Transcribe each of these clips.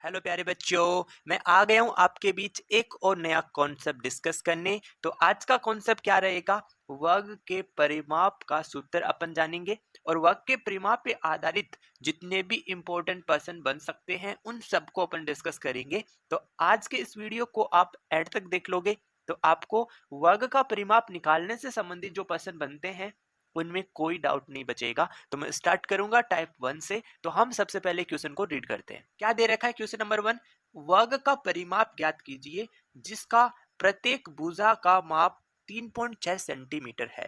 Hello प्यारे बच्चों, मैं आ गया हूँ आपके बीच एक और नया कॉन्सेप्ट डिस्कस करने। तो आज का कॉन्सेप्ट क्या रहेगा? वर्ग के परिमाप का सूत्र अपन जानेंगे और वर्ग के परिमाप पे आधारित जितने भी इम्पोर्टेंट पर्सन बन सकते हैं उन सबको अपन डिस्कस करेंगे। तो आज के इस वीडियो को आप एंड तक देख लोगे तो आपको वर्ग का परिमाप निकालने से संबंधित जो पर्सन बनते हैं उनमें कोई डाउट नहीं बचेगा। तो मैं स्टार्ट करूंगा टाइप 1 से। तो हम सबसे पहले क्वेश्चन को रीड करते हैं। क्या दे रखा है? क्वेश्चन नंबर 1, वर्ग का परिमाप ज्ञात कीजिए जिसका प्रत्येक भुजा का माप 3.6 सेंटीमीटर है।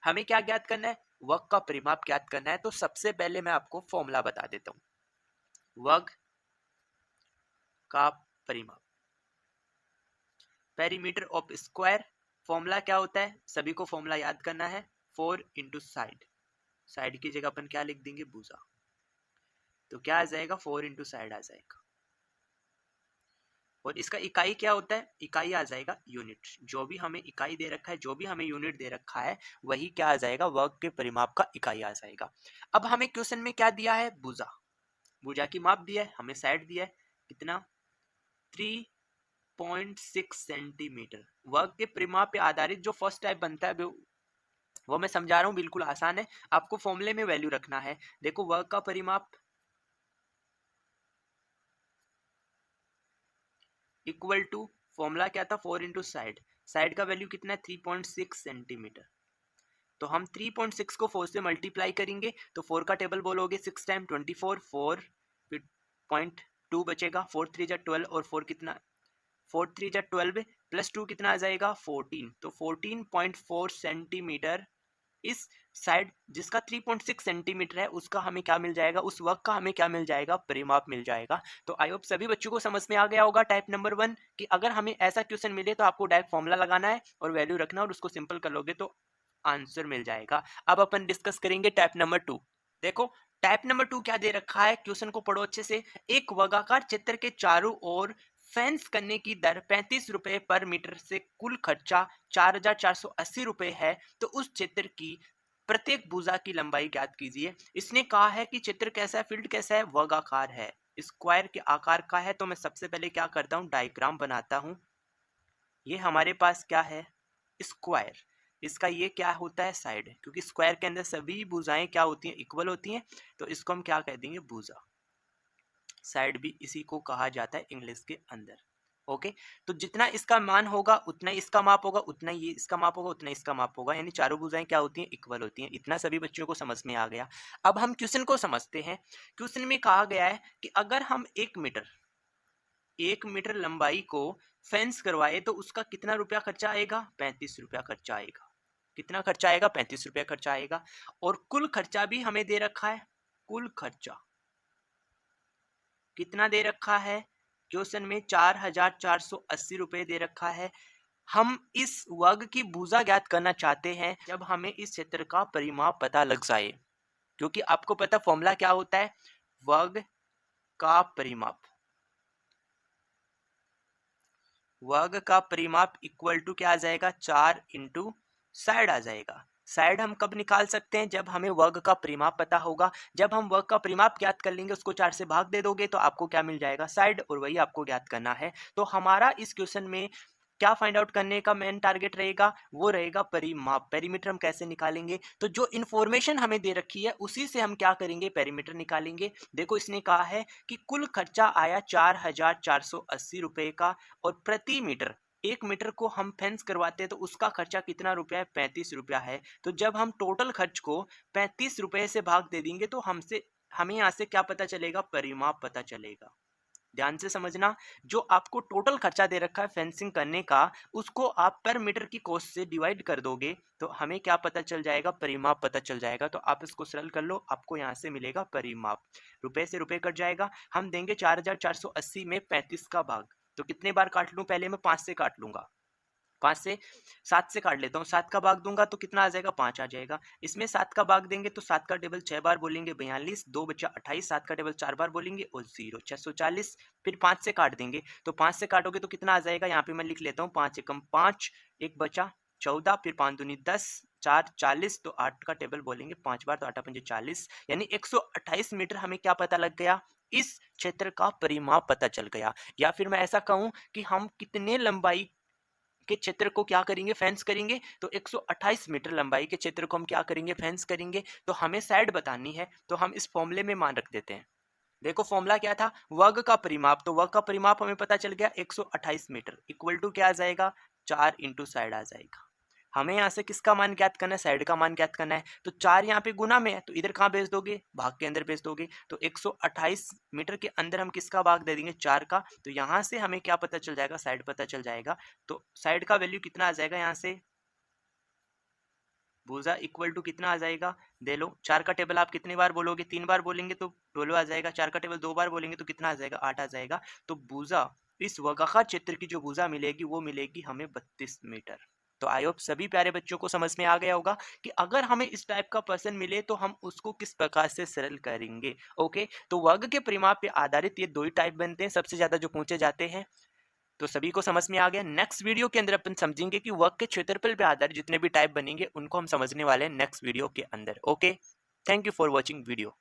हमें क्या ज्ञात करना है? वर्ग का परिमाप ज्ञात करना है। तो सबसे पहले मैं आपको फॉर्मूला बता देता हूं। वर्ग का परिमाप, पेरीमीटर ऑफ स्क्वायर। फॉर्मूला क्या होता है? सभी को फॉर्मूला याद करना है। 4 इंटू साइड, साइड की जगह अपन क्या लिख देंगे? भुजा। तो क्या आ जाएगा? 4 इंटू साइड आ जाएगा। और इसका इकाई क्या होता है? इकाई आ जाएगा यूनिट। जो भी हमें इकाई दे रखा है, जो भी हमें यूनिट दे रखा है, वही क्या आ जाएगा? वर्ग के परिमाप का इकाई आ जाएगा। अब हमें क्वेश्चन में क्या दिया है? भुजा। भुजा की माप दिया है, हमें साइड दिया है कितना? 3.6 सेंटीमीटर। वर्ग के परिमाप पे आधारित जो फर्स्ट टाइप बनता है वो मैं समझा रहा हूँ, बिल्कुल आसान है। आपको फॉर्मूले में वैल्यू रखना है। देखो, वर्ग का परिमाप इक्वल टू, फॉर्मूला क्या था? 4 इंटू साइड। साइड का वैल्यू कितना है? 3.6 सेंटीमीटर। तो हम 3.6 को 4 से मल्टीप्लाई करेंगे तो 4 का टेबल बोलोगे 6 टाइम 24, 4 फिर 0.2 बचेगा। 4 3 जा 12 और 4 कितना? 4 3 जा 12 प्लस 2 कितना आ जाएगा? 14। तो 14.4 सेंटीमीटर इस साइड जिसका 3.6 सेंटीमीटर है उसका हमें क्या मिल जाएगा? उस वर्ग का हमें क्या मिल जाएगा? परिमाप मिल जाएगा। तो आई होप सभी बच्चों को समझ में आ गया होगा टाइप नंबर 1 कि अगर हमें ऐसा क्वेश्चन मिले तो आपको डायरेक्ट फॉर्मूला लगाना है और वैल्यू रखना है और उसको सिंपल कर लोगे तो आंसर मिल जाएगा। अब अपन डिस्कस करेंगे टाइप नंबर 2। देखो, टाइप नंबर 2 क्या दे रखा है? क्वेश्चन को पढ़ो अच्छे से। एक वर्गाकार चित्र के चारों ओर फेंस करने की दर 35 रुपए पर मीटर से कुल खर्चा 4,480 रुपए है। तो उस चित्र की प्रत्येक भुजा की लंबाई ज्ञात कीजिए। इसने कहा है कि चित्र कैसा है? फील्ड कैसा है? वर्गाकार है, स्क्वायर के आकार का है। तो मैं सबसे पहले क्या करता हूँ? डायग्राम बनाता हूँ। ये हमारे पास क्या है? स्क्वायर। इसका ये क्या होता है? साइड। क्योंकि स्क्वायर के अंदर सभी भुजाएं क्या होती हैं? इक्वल होती हैं। तो इसको हम क्या कह देंगे? भुजा। साइड भी इसी को कहा जाता है इंग्लिश के अंदर। ओके। तो जितना इसका मान होगा उतना ही इसका माप होगा, उतना ही इसका माप होगा, उतना ही इसका माप होगा। यानी चारों भुजाएं क्या होती हैं? इक्वल होती हैं। इतना सभी बच्चों को समझ में आ गया। अब हम क्वेश्चन को समझते हैं। क्वेश्चन में कहा गया है कि अगर हम 1 मीटर लंबाई को फेंस करवाए तो उसका कितना रुपया खर्चा आएगा? 35 रुपया खर्चा आएगा। कितना खर्चा आएगा? 35 रुपया खर्चा आएगा। और कुल खर्चा भी हमें दे रखा है। कुल खर्चा कितना दे रखा है? क्वेश्चन में 4,480 रुपए दे रखा है। हम इस वर्ग की भुजा ज्ञात करना चाहते हैं जब हमें इस क्षेत्र का परिमाप पता लग जाए। क्योंकि आपको पता फॉर्मूला क्या होता है? वर्ग का परिमाप। वर्ग का परिमाप इक्वल टू क्या आ जाएगा? 4 इंटू साइड आ जाएगा। साइड हम कब निकाल सकते हैं? जब हमें वर्ग का परिमाप पता होगा। जब हम वर्ग का परिमाप ज्ञात कर लेंगे, उसको 4 से भाग दे दोगे तो आपको क्या मिल जाएगा? साइड। और वही आपको ज्ञात करना है। तो हमारा इस क्वेश्चन में क्या फाइंड आउट करने का मेन टारगेट रहेगा? वो रहेगा परिमाप। पेरीमीटर हम कैसे निकालेंगे? तो जो इन्फॉर्मेशन हमें दे रखी है उसी से हम क्या करेंगे? पेरीमीटर निकालेंगे। देखो, इसने कहा है कि कुल खर्चा आया 4,480 रुपए का और प्रति मीटर, 1 मीटर को हम फेंस करवाते हैं तो उसका खर्चा कितना रुपया है? 35 रुपया है। तो जब हम टोटल खर्च को 35 रुपए से भाग दे देंगे तो हमें यहाँ से क्या पता चलेगा? परिमाप पता चलेगा। ध्यान से समझना। जो आपको टोटल खर्चा दे रखा है फेंसिंग करने का, उसको आप पर मीटर की कॉस्ट से डिवाइड कर दोगे तो हमें क्या पता चल जाएगा? परिमाप पता चल जाएगा। तो आप इसको सरल कर लो, आपको यहाँ से मिलेगा परिमाप। रुपए से रुपए कट जाएगा। हम देंगे 4,480 में 35 का भाग। तो कितने बार काट लूँ? पहले मैं 5 से काट लूंगा। 5 से 7 से काट लेता हूँ। 7 का भाग दूंगा तो कितना आ जाएगा? 5 आ जाएगा। इसमें 7 का भाग देंगे तो 7 का टेबल 6 बार बोलेंगे 42, 2 बचा 28। 7 का टेबल 4 बार बोलेंगे और 0, 640। फिर 5 से काट देंगे तो 5 से काटोगे तो कितना आ जाएगा? यहाँ पे मैं लिख लेता हूँ 5 एकम 5, 1 बचा 14, फिर 5 दूनी 10, 4 40। तो 8 का टेबल बोलेंगे 5 बार तो 8 पंजे 40। यानी 128 मीटर हमें क्या पता लग गया? इस क्षेत्र का परिमाप पता चल गया। या फिर मैं ऐसा कहूं कि हम कितने लंबाई के क्षेत्र को क्या करेंगे, फेंस करेंगे, तो 128 मीटर लंबाई के क्षेत्र को हम क्या करेंगे, फेंस करेंगे। तो हमें साइड बतानी है, तो हम इस फॉर्मूले में मान रख देते हैं। देखो फॉर्मूला क्या था, वर्ग का परिमाप, तो वर्ग का परिमाप हमें पता चल गया 128 मीटर इक्वल टू क्या आ जाएगा, 4 इंटू साइड आ जाएगा। हमें यहाँ से किसका मान ज्ञात करना है, साइड का मान ज्ञात करना है। तो 4 यहाँ पे गुना में है, तो इधर कहाँ भेज दोगे, भाग के अंदर भेज दोगे। तो 128 मीटर के अंदर हम किसका भाग दे देंगे, 4 का। तो यहाँ से हमें क्या पता चल जाएगा, साइड पता चल जाएगा। तो साइड का वैल्यू कितना आ जाएगा, यहाँ से भुजा इक्वल टू कितना आ जाएगा, दे लो। 4 का टेबल आप कितनी बार बोलोगे, 3 बार बोलेंगे तो 12 आ जाएगा। 4 का टेबल 2 बार बोलेंगे तो कितना आ जाएगा, 8 आ जाएगा। तो भुजा, इस वर्गाकार क्षेत्र की जो भुजा मिलेगी वो मिलेगी हमें 32 मीटर। तो आई होप सभी प्यारे बच्चों को समझ में आ गया होगा कि अगर हमें इस टाइप का प्रश्न मिले तो हम उसको किस प्रकार से सरल करेंगे। ओके, तो वर्ग के परिमाप पे आधारित ये दो ही टाइप बनते हैं सबसे ज्यादा जो पूछे जाते हैं। तो सभी को समझ में आ गया। नेक्स्ट वीडियो के अंदर अपन समझेंगे कि वर्ग के क्षेत्रफल पे आधारित जितने भी टाइप बनेंगे उनको हम समझने वाले हैं नेक्स्ट वीडियो के अंदर। Okay, thank you for watching video.